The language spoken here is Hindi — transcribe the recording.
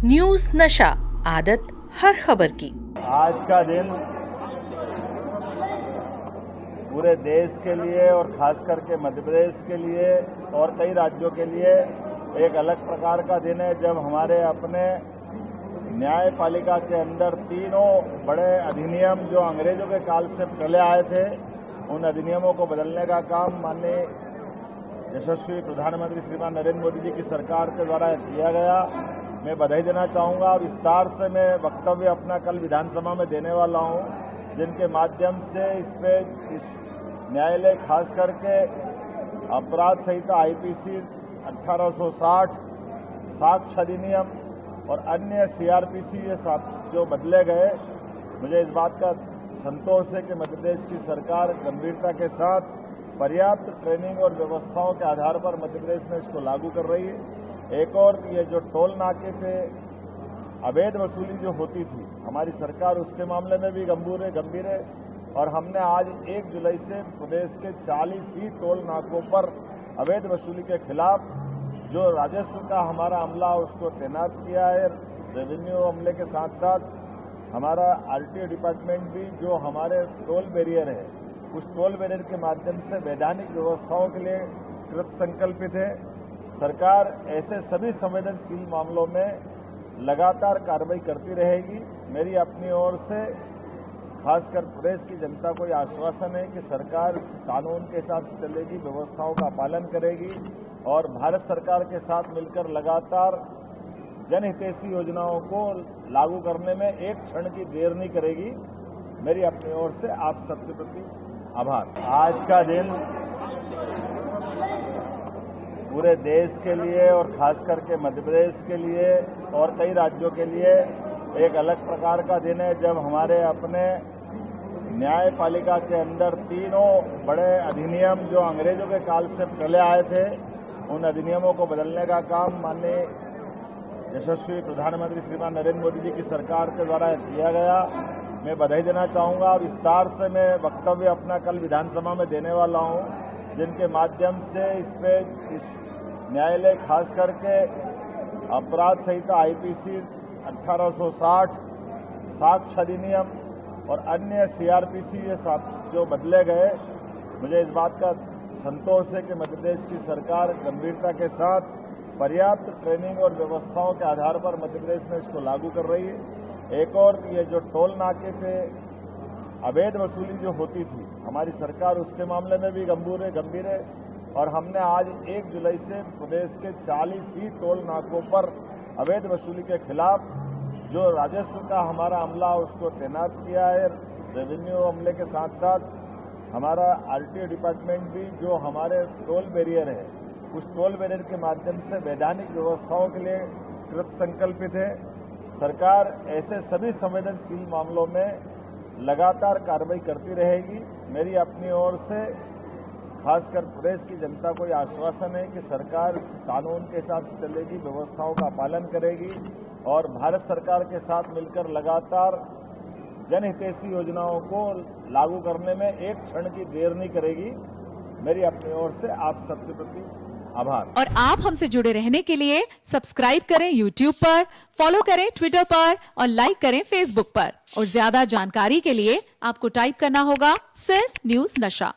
न्यूज नशा, आदत हर खबर की। आज का दिन पूरे देश के लिए और खास करके मध्य प्रदेश के लिए और कई राज्यों के लिए एक अलग प्रकार का दिन है, जब हमारे अपने न्यायपालिका के अंदर तीनों बड़े अधिनियम जो अंग्रेजों के काल से चले आए थे, उन अधिनियमों को बदलने का काम माननीय यशस्वी प्रधानमंत्री श्रीमान नरेंद्र मोदी जी की सरकार के द्वारा किया गया। मैं बधाई देना चाहूँगा। विस्तार से मैं वक्तव्य अपना कल विधानसभा में देने वाला हूँ, जिनके माध्यम से इस न्यायालय खास करके अपराध संहिता आईपीसी 1860, साक्ष्य अधिनियम और अन्य सीआरपीसी ये जो बदले गए, मुझे इस बात का संतोष है कि मध्य प्रदेश की सरकार गंभीरता के साथ पर्याप्त ट्रेनिंग और व्यवस्थाओं के आधार पर मध्य प्रदेश में इसको लागू कर रही है। एक और ये जो टोल नाके पे अवैध वसूली जो होती थी, हमारी सरकार उसके मामले में भी गंभीर है और हमने आज 1 जुलाई से प्रदेश के 40 ही टोल नाकों पर अवैध वसूली के खिलाफ जो राजस्व का हमारा अमला उसको तैनात किया है। रेवेन्यू अमले के साथ साथ हमारा आरटीओ डिपार्टमेंट भी जो हमारे टोल बैरियर है, उस टोल बैरियर के माध्यम से वैधानिक व्यवस्थाओं के लिए कृत संकल्पित है। सरकार ऐसे सभी संवेदनशील मामलों में लगातार कार्रवाई करती रहेगी। मेरी अपनी ओर से खासकर प्रदेश की जनता को यह आश्वासन है कि सरकार कानून के हिसाब से चलेगी, व्यवस्थाओं का पालन करेगी और भारत सरकार के साथ मिलकर लगातार जनहितैषी योजनाओं को लागू करने में एक क्षण की देर नहीं करेगी। मेरी अपनी ओर से आप सबके प्रति आभार। आज का दिन पूरे देश के लिए और खास करके मध्य प्रदेश के लिए और कई राज्यों के लिए एक अलग प्रकार का दिन है, जब हमारे अपने न्यायपालिका के अंदर तीनों बड़े अधिनियम जो अंग्रेजों के काल से चले आए थे, उन अधिनियमों को बदलने का काम माननीय यशस्वी प्रधानमंत्री श्रीमान नरेंद्र मोदी जी की सरकार के द्वारा किया गया। मैं बधाई देना चाहूँगा। विस्तार से मैं वक्तव्य अपना कल विधानसभा में देने वाला हूँ, जिनके माध्यम से इस न्यायालय खास करके अपराध संहिता आईपीसी 1860, साक्ष्य अधिनियम और अन्य सीआरपीसी ये जो बदले गए, मुझे इस बात का संतोष है कि मध्य प्रदेश की सरकार गंभीरता के साथ पर्याप्त ट्रेनिंग और व्यवस्थाओं के आधार पर मध्य प्रदेश में इसको लागू कर रही है। एक और ये जो टोल नाके पे अवैध वसूली जो होती थी, हमारी सरकार उसके मामले में भी गंभीर है और हमने आज 1 जुलाई से प्रदेश के 40 ही टोल नाकों पर अवैध वसूली के खिलाफ जो राजस्व का हमारा अमला उसको तैनात किया है। रेवेन्यू अमले के साथ साथ हमारा आरटीओ डिपार्टमेंट भी जो हमारे टोल बैरियर है, उस टोल बैरियर के माध्यम से वैधानिक व्यवस्थाओं के लिए कृत संकल्पित है। सरकार ऐसे सभी संवेदनशील मामलों में लगातार कार्रवाई करती रहेगी। मेरी अपनी ओर से खासकर प्रदेश की जनता को यह आश्वासन है कि सरकार कानून के हिसाब से चलेगी, व्यवस्थाओं का पालन करेगी और भारत सरकार के साथ मिलकर लगातार जनहितैषी योजनाओं को लागू करने में एक क्षण की देर नहीं करेगी। मेरी अपनी ओर से आप सबके प्रति आभार। और आप हमसे जुड़े रहने के लिए सब्सक्राइब करें YouTube पर, फॉलो करें Twitter पर और लाइक करें Facebook पर। और ज्यादा जानकारी के लिए आपको टाइप करना होगा सिर्फ न्यूज नशा।